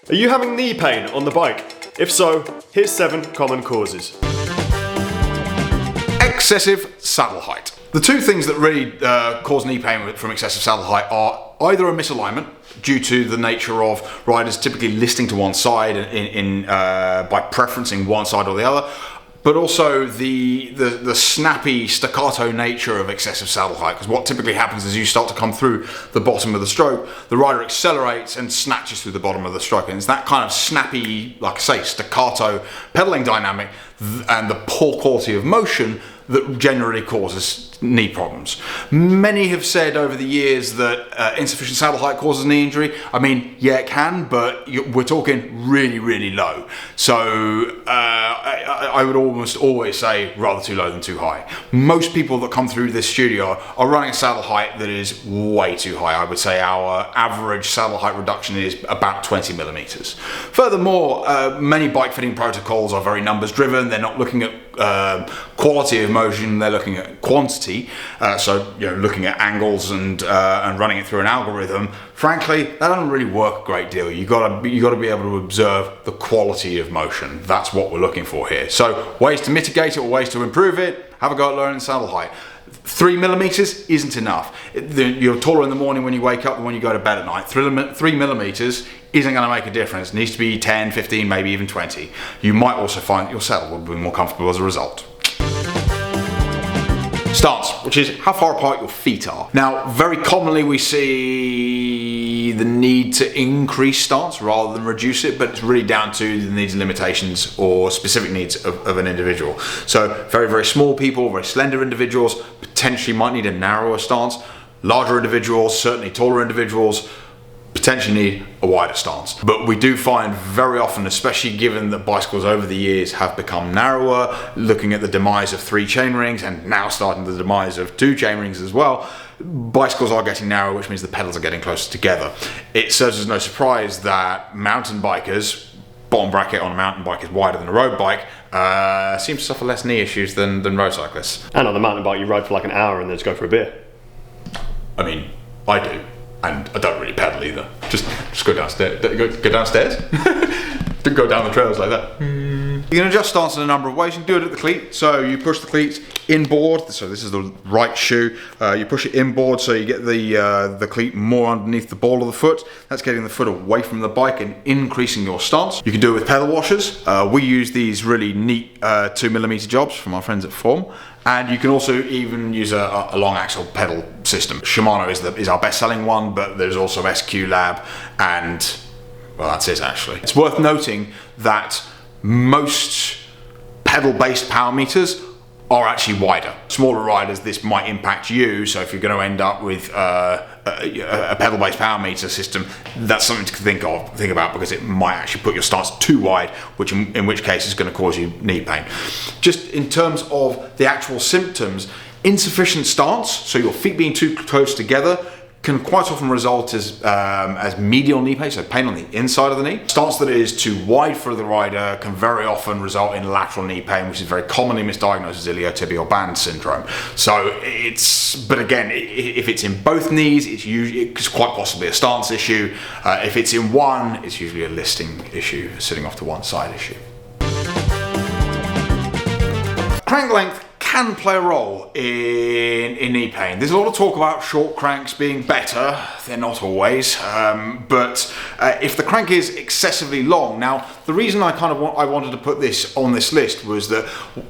Are you having knee pain on the bike? If so, here's 7 common causes. Excessive saddle height. The two things that really cause knee pain from excessive saddle height are either a misalignment due to the nature of riders typically listing to one side by preferencing one side or the other, but also the snappy staccato nature of excessive saddle height, because what typically happens is you start to come through the bottom of the stroke, the rider accelerates and snatches through the bottom of the stroke, and it's that kind of snappy, like I say, staccato pedaling dynamic and the poor quality of motion that generally causes knee problems. Many have said over the years that insufficient saddle height causes knee injury. I mean, yeah, it can, but we're talking really, really low. So I would almost always say rather too low than too high. Most people that come through this studio are running a saddle height that is way too high. I would say our average saddle height reduction is about 20 millimeters. Furthermore, many bike fitting protocols are very numbers driven. They're not looking at quality of motion, they're looking at quantity. So, looking at angles and running it through an algorithm. Frankly, that doesn't really work a great deal. You got to be able to observe the quality of motion. That's what we're looking for here. So, ways to mitigate it or ways to improve it. Have a go at lowering the saddle height. 3 millimeters isn't enough. You're taller in the morning when you wake up than when you go to bed at night. 3 millimeters isn't going to make a difference. It needs to be 10, 15, maybe even 20. You might also find that your saddle will be more comfortable as a result. Stance, which is how far apart your feet are. Now, very commonly we see the need to increase stance rather than reduce it, but it's really down to the needs and limitations or specific needs of an individual. So very, very small people, very slender individuals potentially might need a narrower stance. Larger individuals, certainly taller individuals, potentially need a wider stance. But we do find very often, especially given that bicycles over the years have become narrower, looking at the demise of 3 chainrings and now starting the demise of 2 chainrings as well, bicycles are getting narrower, which means the pedals are getting closer together. It serves as no surprise that mountain bikers, bottom bracket on a mountain bike is wider than a road bike, seem to suffer less knee issues than road cyclists. And on the mountain bike you ride for like an hour and then just go for a beer. I mean, I do. And I don't really pedal either. Just go downstairs. Go downstairs? Don't go down the trails like that. You can adjust stance in a number of ways. You can do it at the cleat. So you push the cleats inboard. So this is the right shoe. You push it inboard so you get the cleat more underneath the ball of the foot. That's getting the foot away from the bike and increasing your stance. You can do it with pedal washers. We use these really neat 2mm jobs from our friends at Form. And you can also even use a long axle pedal system. Shimano is our best selling one, but there's also SQ Lab and, well, that's it actually. It's worth noting that most pedal-based power meters are actually wider. Smaller riders, this might impact you, so if you're going to end up with a pedal-based power meter system, that's something to think about, because it might actually put your stance too wide, which in which case is going to cause you knee pain. Just in terms of the actual symptoms, insufficient stance, so your feet being too close together, can quite often result as medial knee pain, so pain on the inside of the knee. Stance that is too wide for the rider can very often result in lateral knee pain, which is very commonly misdiagnosed as iliotibial band syndrome. So but again, if it's in both knees, it's quite possibly a stance issue. If it's in one, it's usually a listing issue, a sitting off to one side issue. Crank length can play a role in knee pain. There's a lot of talk about short cranks being better. They're not always, but if the crank is excessively long, now the reason I wanted to put this on this list was that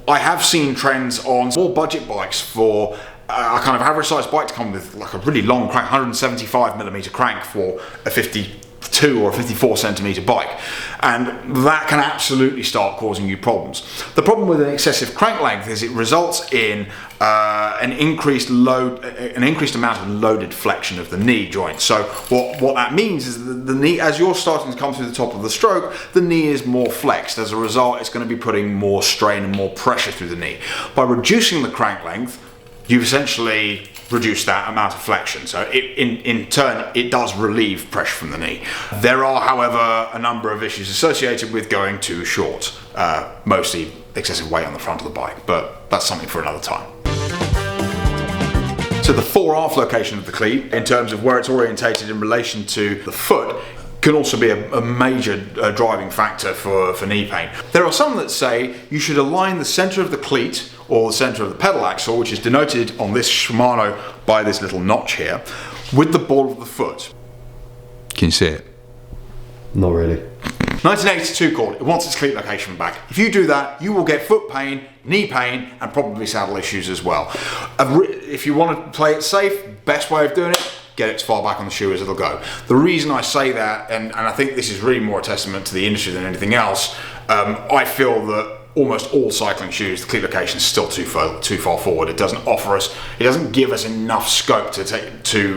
I have seen trends on more budget bikes for a kind of average sized bike to come with like a really long crank, 175mm crank for a 52 or 54 centimeter bike, and that can absolutely start causing you problems. The problem with an excessive crank length is it results in an increased amount of loaded flexion of the knee joint. So what that means is that the knee, as you're starting to come through the top of the stroke, the knee is more flexed. As a result, it's going to be putting more strain and more pressure through the knee. By reducing the crank length, you've essentially reduced that amount of flexion. So in turn, it does relieve pressure from the knee. There are, however, a number of issues associated with going too short, mostly excessive weight on the front of the bike, but that's something for another time. So the fore-aft location of the cleat, in terms of where it's orientated in relation to the foot, can also be a major driving factor for knee pain. There are some that say you should align the center of the cleat or the center of the pedal axle, which is denoted on this Shimano by this little notch here, with the ball of the foot. Can you see it? Not really. 1982 called it wants its cleat location back. If you do that, you will get foot pain, knee pain, and probably saddle issues as well. If you want to play it safe, best way of doing it, get it as far back on the shoe as it'll go. The reason I say that, and I think this is really more a testament to the industry than anything else, I feel that almost all cycling shoes, the cleat location is still too far forward. It doesn't give us enough scope to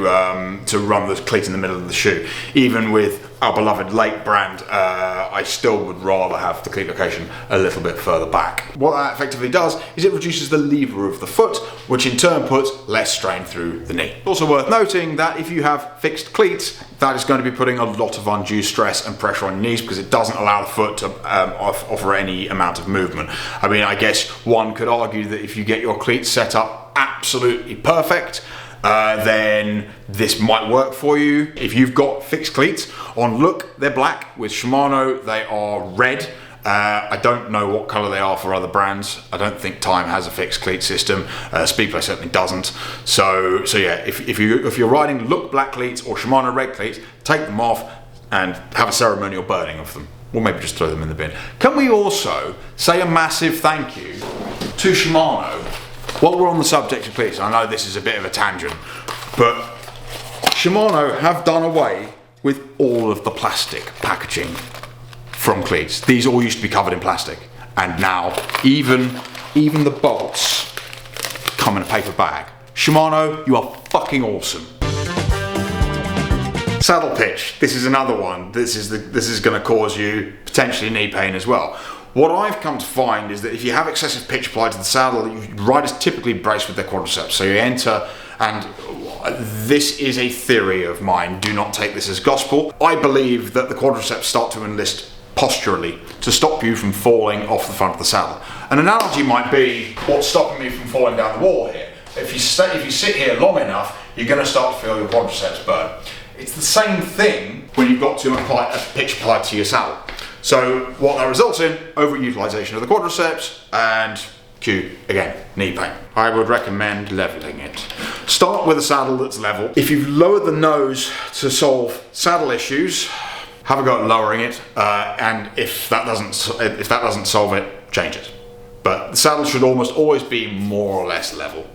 run the cleat in the middle of the shoe. Even with our beloved Lake brand, I still would rather have the cleat location a little bit further back. What that effectively does is it reduces the lever of the foot, which in turn puts less strain through the knee. Also worth noting that if you have fixed cleats, that is going to be putting a lot of undue stress and pressure on your knees because it doesn't allow the foot to offer any amount of movement. I mean, I guess one could argue that if you get your cleats set up absolutely perfect, then this might work for you. If you've got fixed cleats, on look, they're black. With Shimano, they are red. I don't know what colour they are for other brands. I don't think Time has a fixed cleat system. Speedplay certainly doesn't. So yeah, if you're riding look black cleats or Shimano red cleats, take them off and have a ceremonial burning of them. Or maybe just throw them in the bin. Can we also say a massive thank you to Shimano? While we're on the subject of cleats, I know this is a bit of a tangent, but Shimano have done away with all of the plastic packaging from cleats. These all used to be covered in plastic, and now even the bolts come in a paper bag. Shimano, you are fucking awesome. Saddle pitch. This is another one. This is going to cause you potentially knee pain as well. What I've come to find is that if you have excessive pitch applied to the saddle, riders typically brace with their quadriceps. So you enter, and this is a theory of mine. Do not take this as gospel. I believe that the quadriceps start to enlist posturally to stop you from falling off the front of the saddle. An analogy might be what's stopping me from falling down the wall here. If you sit here long enough, you're going to start to feel your quadriceps burn. It's the same thing when you've got too much pitch applied to your saddle. So what that results in, overutilization of the quadriceps and cue, again, knee pain. I would recommend leveling it. Start with a saddle that's level. If you've lowered the nose to solve saddle issues, have a go at lowering it, and if that doesn't solve it, change it. But the saddle should almost always be more or less level.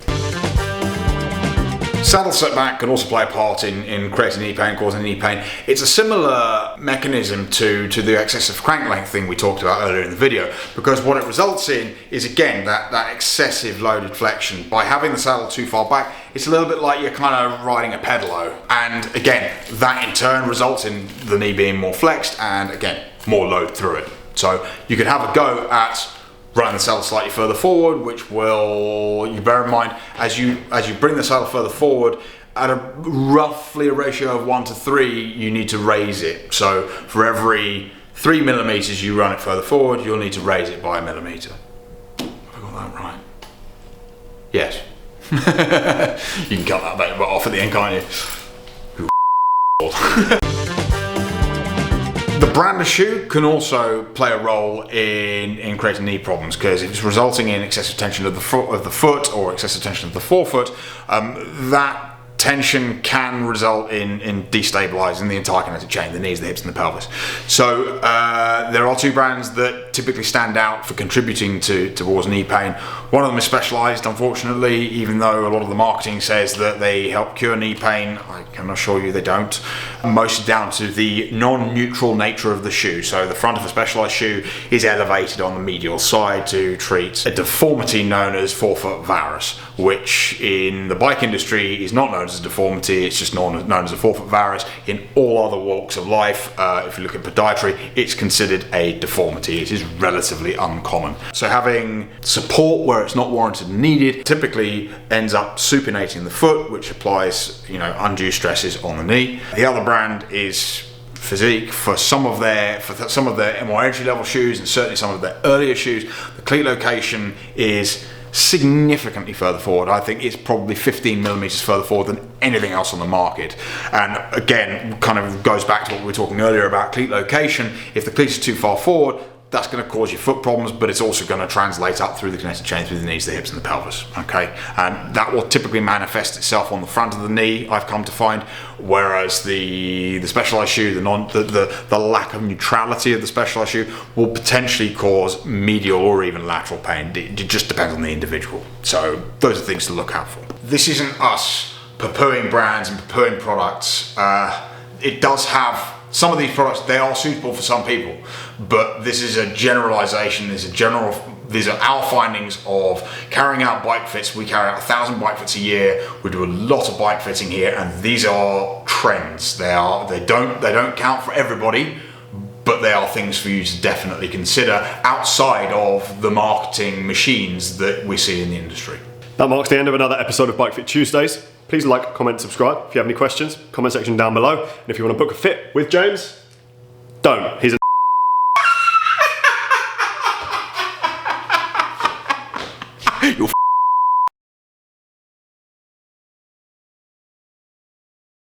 Saddle setback can also play a part in creating knee pain, causing knee pain. It's a similar mechanism to the excessive crank length thing we talked about earlier in the video, because what it results in is, again, that excessive loaded flexion. By having the saddle too far back, it's a little bit like you're kind of riding a pedalo. And again, that in turn results in the knee being more flexed and, again, more load through it. So you could have a go at running the saddle slightly further forward, which will, you bear in mind, as you bring the saddle further forward, at roughly a ratio of 1 to 3, you need to raise it. So for every 3 millimeters you run it further forward, you'll need to raise it by a millimeter. Have I got that right? Yes. You can cut that bit off at the end, can't you? The brand of shoe can also play a role in creating knee problems, because if it's resulting in excessive tension of the foot or excessive tension of the forefoot, that tension can result in destabilizing the entire kinetic chain, the knees, the hips, and the pelvis. So there are two brands that typically stand out for contributing towards knee pain. One of them is Specialized, unfortunately, even though a lot of the marketing says that they help cure knee pain. I can assure you they don't. Mostly down to the non-neutral nature of the shoe. So the front of a Specialized shoe is elevated on the medial side to treat a deformity known as forefoot varus, which in the bike industry is not known as a deformity, it's just known as a forefoot varus. In all other walks of life, if you look at podiatry, it's considered a deformity. It is relatively uncommon. So having support where it's not warranted and needed typically ends up supinating the foot, which applies, undue stresses on the knee. The other brand is Physique. For some of their more entry level shoes, and certainly some of their earlier shoes, the cleat location is significantly further forward. I think it's probably 15 millimeters further forward than anything else on the market. And again, kind of goes back to what we were talking earlier about cleat location. If the cleat is too far forward, that's going to cause you foot problems, but it's also going to translate up through the connected chain, through the knees, the hips, and the pelvis. Okay, and that will typically manifest itself on the front of the knee, I've come to find. Whereas the specialized shoe, the lack of neutrality of the specialized shoe, will potentially cause medial or even lateral pain. It just depends on the individual. So those are things to look out for. This isn't us poo-pooing brands and poo-pooing products. It does have. Some of these products, they are suitable for some people, but this is a generalization. These are our findings of carrying out bike fits. We carry out 1,000 bike fits a year. We do a lot of bike fitting here, and these are trends. They don't count for everybody, but they are things for you to definitely consider outside of the marketing machines that we see in the industry. That marks the end of another episode of Bike Fit Tuesdays. Please like, comment, subscribe. If you have any questions, comment section down below. And if you want to book a fit with James, don't. He's a